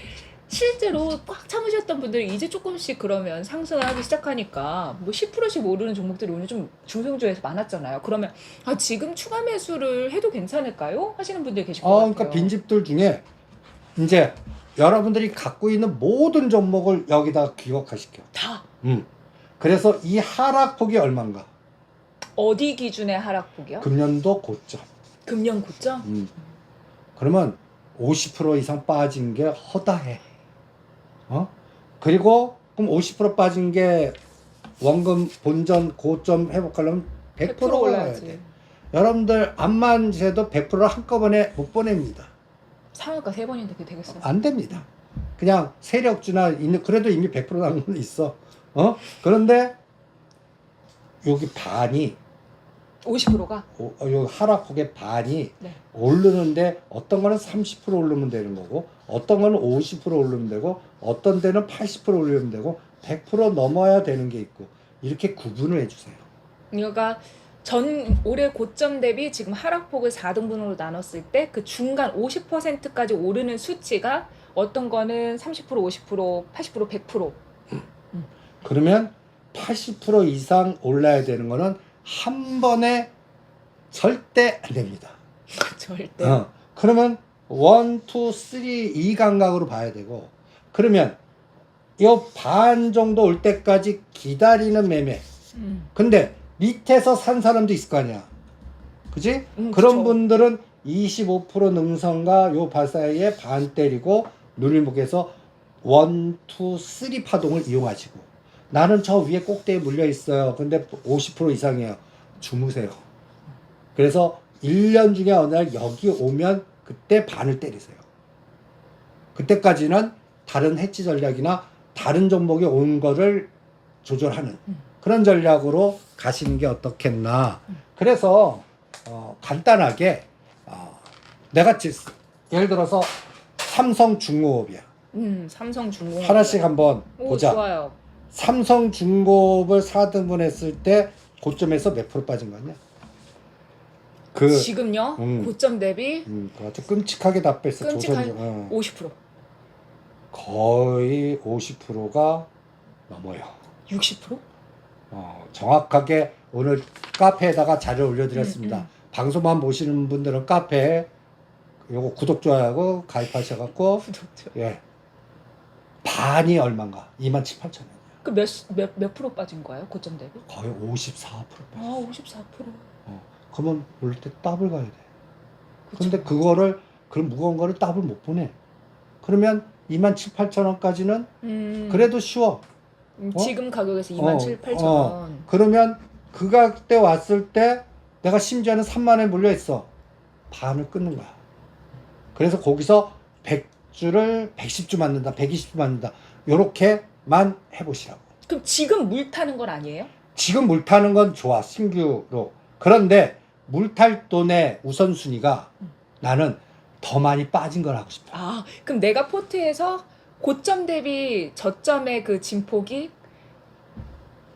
실제로 꽉 참으셨던 분들이 이제 조금씩 그러면 상승을 하기 시작하니까 뭐 10%씩 오르는 종목들이 오늘 좀 중성주에서 많았잖아요. 그러면 지금 추가 매수를 해도 괜찮을까요? 하시는 분들이 계실 것 같아요. 그러니까 빈집들 중에 이제 여러분들이 갖고 있는 모든 종목을 여기다 기억하시켜. 다 그래서 이 하락폭이 얼마인가? 어디 기준의 하락폭이요? 금년도 고점. 금년 고점? 그러면 50% 이상 빠진 게 허다해. 그리고 그럼 50% 빠진 게 원금 본전 고점 회복하려면 100% 올라야 돼. 여러분들 암만 재도 100%를 한꺼번에 못 보냅니다. 상한가 3번인데 그게 되겠어요? 안 됩니다. 그냥 세력주나 있는 그래도 이미 100% 나온 건 있어. 그런데 여기 반이 50%가? 요 하락폭의 반이 네. 오르는데 어떤 거는 30% 오르면 되는 거고 어떤 거는 50% 오르면 되고 어떤 데는 80% 오르면 되고 100% 넘어야 되는 게 있고 이렇게 구분을 해주세요. 그러니까 올해 고점 대비 지금 하락폭을 4등분으로 나눴을 때 그 중간 50%까지 오르는 수치가 어떤 거는 30%, 50%, 80%, 100%. 그러면 80% 이상 올라야 되는 거는 한 번에 절대 안 됩니다. 절대. 그러면 1, 2, 3, 2 감각으로 봐야 되고 그러면 이 반 정도 올 때까지 기다리는 매매. 근데 밑에서 산 사람도 있을 거 아니야. 그지? 그런 그쵸. 분들은 25% 능선과 요 발 사이에 반 때리고 누릴목에서 1, 2, 3 파동을 이용하시고 나는 저 위에 꼭대기에 물려 있어요. 근데 50% 이상이에요. 주무세요. 그래서 1년 중에 어느 날 여기 오면 그때 반을 때리세요. 그때까지는 다른 해치 전략이나 다른 종목이 온 거를 조절하는 그런 전략으로 가시는 게 어떻겠나. 그래서 간단하게 내가 예를 들어서 삼성중공업이야. 삼성중공업 하나씩 한번 보자. 좋아요. 삼성중공업을 4등분 했을 때 고점에서 몇 프로 빠진 거 아니야? 지금요? 고점 대비 아주 끔찍하게 답했어. 끔찍한 50%. 거의 50%가 넘어요. 60%? 정확하게 오늘 카페에다가 자료 올려드렸습니다. 방송만 보시는 분들은 카페에 요거 구독, 좋아요하고 가입하셔갖고 예, 반이 얼마인가? 27,800원이에요. 그 몇 프로 빠진 거예요? 고점 대비? 거의 54% 빠졌어요. 54%. 그러면 올 때 더블 가야 돼. 그쵸. 근데 그거를 그런 무거운 거를 더블 못 보내. 그러면 27,000~28,000원까지는 그래도 쉬워. 지금 가격에서 어, 27,800원. 그러면 그 가격대 왔을 때 내가 심지어는 3만 원에 물려 있어. 반을 끊는 거야. 그래서 거기서 100주를 110주 맞는다, 120주 맞는다. 요렇게만 해보시라고. 그럼 지금 물 타는 건 아니에요? 지금 물 타는 건 좋아, 신규로. 그런데 물 탈 돈의 우선순위가 나는 더 많이 빠진 걸 하고 싶어. 아, 그럼 내가 포트에서 고점 대비 저점의 그 진폭이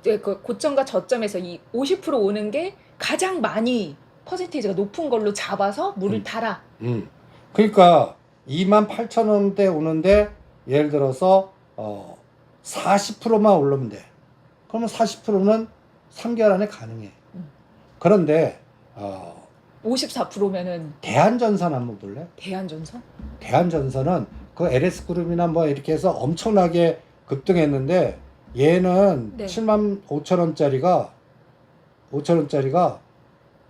그 고점과 저점에서 이 50% 오는 게 가장 많이 퍼센테이지가 높은 걸로 잡아서 물을 타라. 그러니까 28,000원대 오는데 예를 들어서 40%만 오르면 돼. 그러면 40%는 3개월 안에 가능해. 그런데 54%면은 대한전선 한번 볼래? 대한전선? 대한전선은 그 LS그룹이나 뭐 이렇게 해서 엄청나게 급등했는데 얘는 네. 75,000원짜리가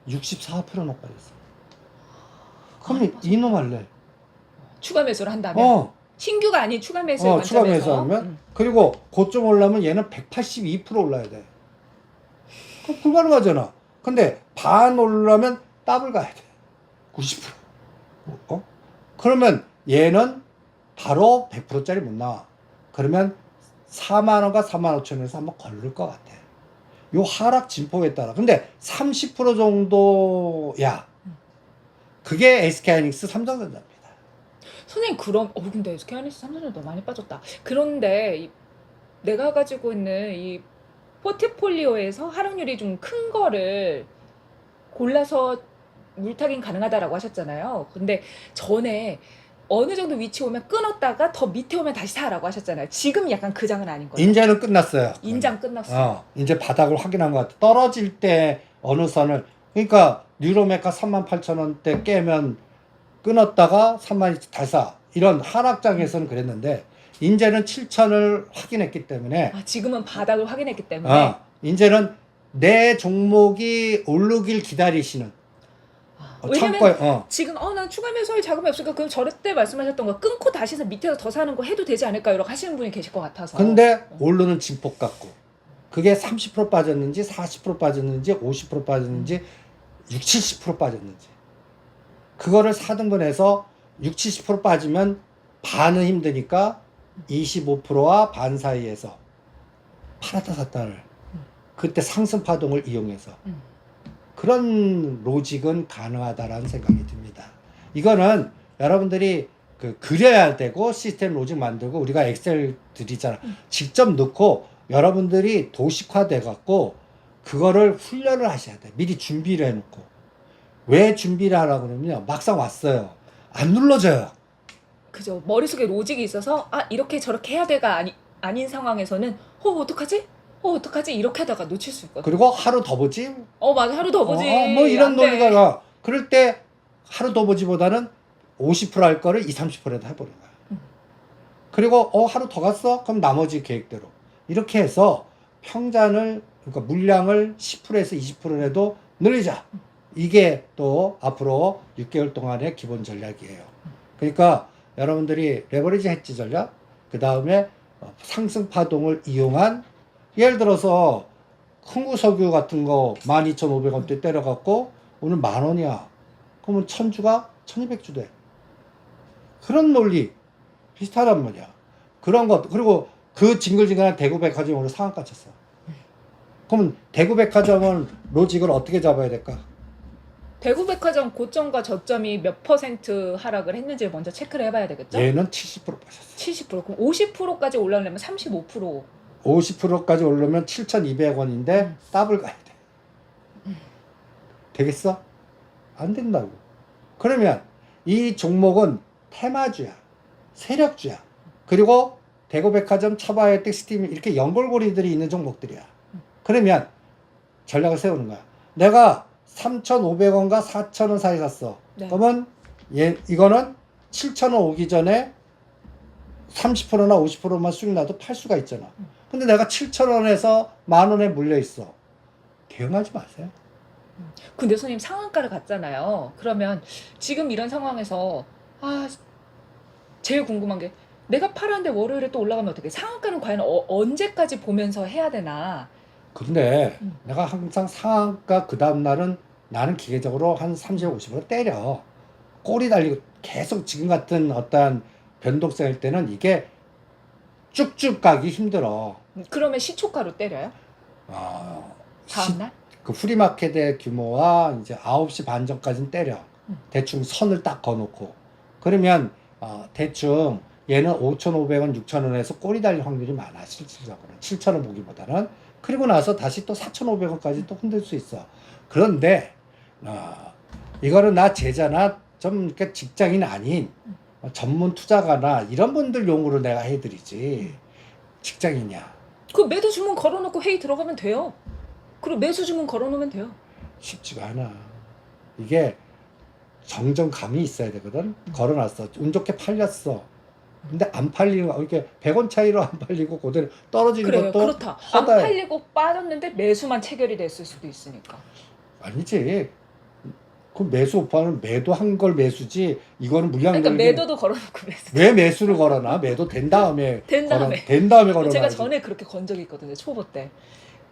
64%나 빠졌어. 그럼 이놈 할래. 추가 매수를 한다면 신규가 아닌 추가 매수의 추가 관점에서 매수하면 그리고 고점 올라면 얘는 182% 올라야 돼. 그럼 불가능하잖아. 근데 반 올라면 더블 가야 돼. 90%. 그러면 얘는 바로 100%짜리 못 나와. 그러면 4만 원과 4만 5천 원에서 한번 걸릴 것 같아. 요 하락 진폭에 따라. 근데 30% 정도야. 그게 SK하이닉스 삼성전자입니다. 선생님 그럼 근데 SK하이닉스 삼성전자 너무 많이 빠졌다. 그런데 내가 가지고 있는 이 포트폴리오에서 하락률이 좀 큰 거를 골라서 물타긴 가능하다라고 하셨잖아요. 근데 전에 어느 정도 위치 오면 끊었다가 더 밑에 오면 다시 사라고 하셨잖아요. 지금 약간 그 장은 아닌 거예요. 인제는 끝났어요. 인장 끝났어. 이제 바닥을 확인한 것 같아. 떨어질 때 어느 선을. 그러니까 뉴로메카 38,000원대 깨면 끊었다가 3만 다시 사. 이런 하락장에서는 그랬는데 이제는 7,000을 확인했기 때문에 지금은 바닥을 확인했기 때문에 이제는 내 종목이 오르길 기다리시는 왜냐면 참고에 지금 난 추가 매수할 자금이 없으니까 그럼 저때 말씀하셨던 거 끊고 다시 해서 밑에서 더 사는 거 해도 되지 않을까 이렇게 하시는 분이 계실 것 같아서. 근데 오르는 진폭 같고 그게 30% 빠졌는지 40% 빠졌는지 50% 빠졌는지 60, 70% 빠졌는지 그거를 4등분해서 60, 70% 빠지면 반은 힘드니까 25%와 반 사이에서 팔았다 샀다를 그때 상승 파동을 이용해서 그런 로직은 가능하다라는 생각이 듭니다. 이거는 여러분들이 그려야 되고 시스템 로직 만들고 우리가 엑셀 드리잖아. 직접 넣고 여러분들이 도식화돼 갖고 그거를 훈련을 하셔야 돼. 미리 준비를 해놓고. 왜 준비를 하라고 그러면요. 막상 왔어요. 안 눌러져요. 그죠. 머릿속에 로직이 있어서 이렇게 저렇게 해야 돼가 아닌 상황에서는 어떡하지? 어떡하지? 이렇게 하다가 놓칠 수 있거든. 그리고 하루 더 보지? 맞아. 하루 더 보지. 뭐 이런 안 돼. 논리가 나. 그럴 때 하루 더 보지보다는 50%할 거를 20, 30%도 해버린 거야. 그리고 하루 더 갔어? 그럼 나머지 계획대로. 이렇게 해서 평단을 그러니까 물량을 10%에서 20%라도 늘리자. 이게 또 앞으로 6개월 동안의 기본 전략이에요. 그러니까 여러분들이 레버리지 해지 전략, 그 다음에 상승 파동을 이용한 예를 들어서 흥구석유 같은 거 12,500원대 때려갖고 오늘 10,000원이야. 그러면 1,000주가 1,200주 돼. 그런 논리 비슷하단 말이야. 그런 것 그리고 그 징글징글한 대구백화점이 오늘 상한가 쳤어. 그러면 대구백화점은 로직을 어떻게 잡아야 될까? 대구백화점 고점과 저점이 몇 % 하락을 했는지를 먼저 체크를 해봐야 되겠죠? 얘는 70% 빠졌어. 70%. 그럼 50%까지 올라오려면 35%. 50%까지 오르면 7,200원인데 더블 가야 돼. 되겠어? 안 된다고. 그러면 이 종목은 테마주야. 세력주야. 그리고 대구백화점, 차바이오텍, 스팀 이렇게 연골고리들이 있는 종목들이야. 그러면 전략을 세우는 거야. 내가 3,500원과 4,000원 사이 샀어. 네. 그러면 이거는 7,000원 오기 전에 30%나 50%만 수익 나도 팔 수가 있잖아. 근데 내가 7,000원에서 10,000원에 물려 있어. 대응하지 마세요. 근데 선생님 상한가를 갔잖아요. 그러면 지금 이런 상황에서 아 제일 궁금한 게 내가 팔았는데 월요일에 또 올라가면 어떡해? 상한가는 과연 언제까지 보면서 해야 되나? 근데 음. 내가 항상 상한가 그 다음 날은 나는 기계적으로 한 30, 50으로 때려. 꼬리 달리고 계속 지금 같은 어떠한 변동성일 때는 이게 쭉쭉 가기 힘들어. 그러면 시초가로 때려요? 어, 다음 날? 그 프리마켓의 규모와 이제 9시 반 전까지는 때려. 음. 대충 선을 딱 그어놓고. 그러면 대충 얘는 5,500원, 6,000원에서 꼬리 달릴 확률이 많아. 실질적으로는. 7,000원 보기보다는. 그리고 나서 다시 또 4,500원까지 또 흔들 수 있어. 그런데 이거는 나 제자나 좀 이렇게 직장인 아닌 전문 투자가나 이런 분들 용으로 내가 해드리지. 직장이냐. 그 매도 주문 걸어놓고 회의 들어가면 돼요. 그리고 매수 주문 걸어놓으면 돼요. 쉽지가 않아. 이게 정정감이 있어야 되거든. 걸어놨어. 운 좋게 팔렸어. 근데 안 팔리는 거, 이렇게 100원 차이로 안 팔리고 그대로 떨어지는 그래요. 것도 그렇다. 안 허다해. 팔리고 빠졌는데 매수만 체결이 됐을 수도 있으니까. 아니지. 그 매수 오빠는 매도한 걸 매수지. 이거는 물량 그러니까 늘리기. 매도도 걸어놓고 매수. 왜 매수를 걸어놔? 매도 된 다음에 된 다음에. 된 다음에 걸어놔. 제가 전에 그렇게 건 적이 있거든요. 초보 때.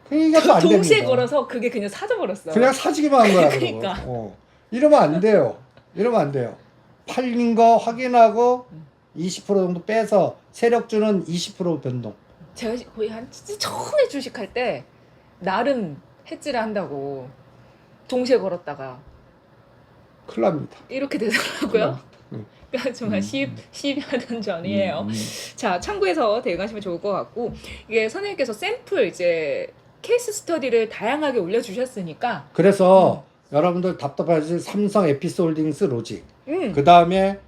그러니까 또 안 됩니다. 동시에 걸어서 그게 그냥 사져버렸어요. 그냥 사지기만 한 거야. 그러니까. 그러고. 이러면 안 돼요. 이러면 안 돼요. 팔린 거 확인하고 20% 정도 빼서 세력주는 20% 변동. 제가 거의 한 진짜 처음에 주식할 때 나름 해지를 한다고 동시에 걸었다가 큰일 납니다. 이렇게 되더라고요. 음. 그러니까 정말 10여 년 전이에요. 자, 참고해서 대응하시면 좋을 것 같고, 이게 선생님께서 샘플 이제 케이스 스터디를 다양하게 올려주셨으니까, 그래서 여러분들 답답하지 삼성 에피스홀딩스 로직, 그 다음에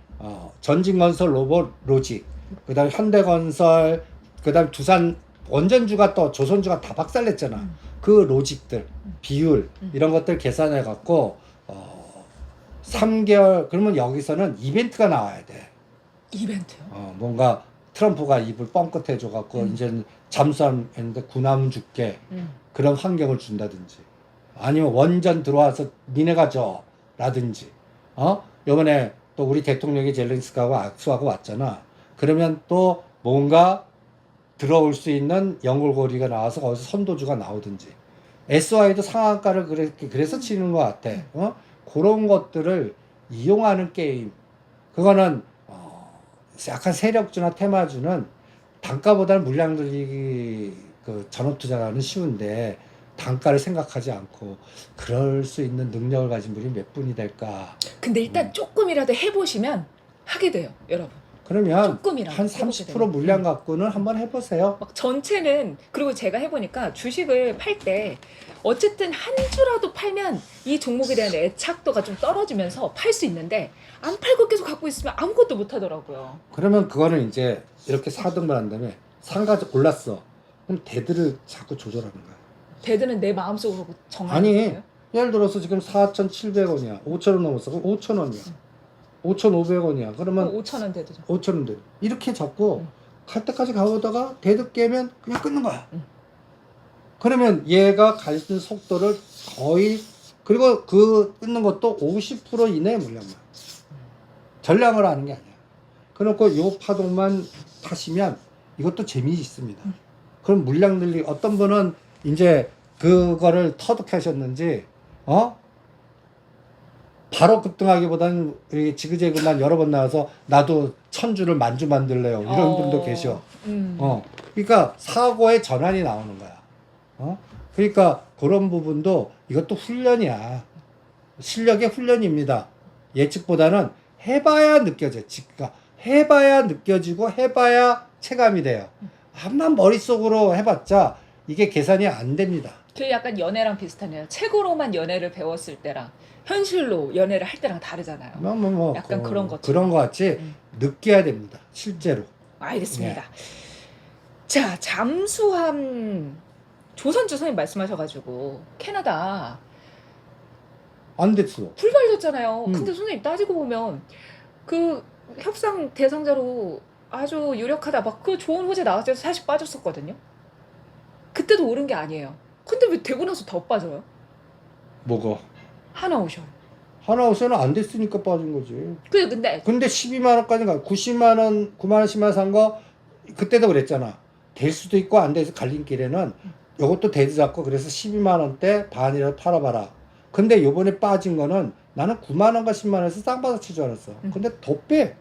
전진건설 로봇 로직, 그 다음에 현대건설, 그 다음에 두산 원전주가 또 조선주가 다 박살냈잖아. 그 로직들, 비율 이런 것들 계산해 갖고 3개월 그러면 여기서는 이벤트가 나와야 돼. 이벤트요. 뭔가 트럼프가 입을 뻥끗해 줘 갖고 이제는 잠수함했는데 군함 줄게. 그런 환경을 준다든지 아니면 원전 들어와서 니네가 줘 라든지 요번에 또 우리 대통령이 젤렌스키하고 악수하고 왔잖아. 그러면 또 뭔가 들어올 수 있는 연골고리가 나와서 거기서 선도주가 나오든지 SY도 상한가를 그래서 치는 것 같아. 그런 것들을 이용하는 게임. 그거는 약간 세력주나 테마주는 단가보다는 물량 들리기 그 전업 투자는 쉬운데 단가를 생각하지 않고 그럴 수 있는 능력을 가진 분이 몇 분이 될까. 근데 일단 조금이라도 해보시면 하게 돼요, 여러분. 그러면 조금이라도 한 해보게 30% 되면. 물량 갖고는 한번 해보세요. 막 전체는 그리고 제가 해보니까 주식을 팔 때 어쨌든 한 주라도 팔면 이 종목에 대한 애착도가 좀 떨어지면서 팔 수 있는데 안 팔고 계속 갖고 있으면 아무것도 못 하더라고요. 그러면 그거는 이제 이렇게 4등분 한 다음에 상가지 올랐어. 그럼 대들을 자꾸 조절하는 거야. 대드는 내 마음속으로 정하는 아니 거예요? 예를 들어서 지금 4,700원이야. 5,000원 넘었어. 그럼 5,000원이야. 5,500원이야. 그러면 5,000원 대드죠. 5,000원 돼. 이렇게 잡고 갈 때까지 가보다가 대득 깨면 그냥 끊는 거야. 그러면 얘가 갈 수 있는 속도를 거의 그리고 그 끊는 것도 50% 이내 물량만. 전량을 하는 게 아니야. 그래놓고 요 파동만 타시면 이것도 재미있습니다. 그럼 물량 늘리 어떤 분은 이제 그거를 터득하셨는지 바로 급등하기보다는 지그재그만 여러 번 나와서 나도 1,000주를 만주 만들래요. 이런 분도 계셔. 그러니까 사고의 전환이 나오는 거야. 그러니까 그런 부분도 이것도 훈련이야. 실력의 훈련입니다. 예측보다는 해봐야 느껴져. 그러니까 해봐야 느껴지고 해봐야 체감이 돼요. 한번 머릿속으로 해봤자 이게 계산이 안 됩니다. 그게 약간 연애랑 비슷하네요. 책으로만 연애를 배웠을 때랑 현실로 연애를 할 때랑 다르잖아요. 약간 그런 것처럼. 그런 것 같이 느껴야 됩니다. 실제로. 알겠습니다. 자, 잠수함 조선주 선생님 말씀하셔가지고 캐나다 안 됐어. 불발렸잖아요. 근데 선생님 따지고 보면 그 협상 대상자로 아주 유력하다 막 그 좋은 호재 나왔을 때 사실 빠졌었거든요. 그때도 오른 게 아니에요. 근데 왜 되고 나서 더 빠져요? 뭐가? 하나오션. 하나오션은 안 됐으니까 빠진 거지. 근데 12만 원까지 가. 90만 원, 9만 원씩만 산 거 그때도 그랬잖아. 될 수도 있고 안 돼서 갈림길에는 이것도 대두잡고 그래서 12만 원대 반이라도 팔아봐라. 근데 요번에 빠진 거는 나는 9만 원과 10만 원에서 쌍바닥 칠 줄 알았어. 근데 더 빼.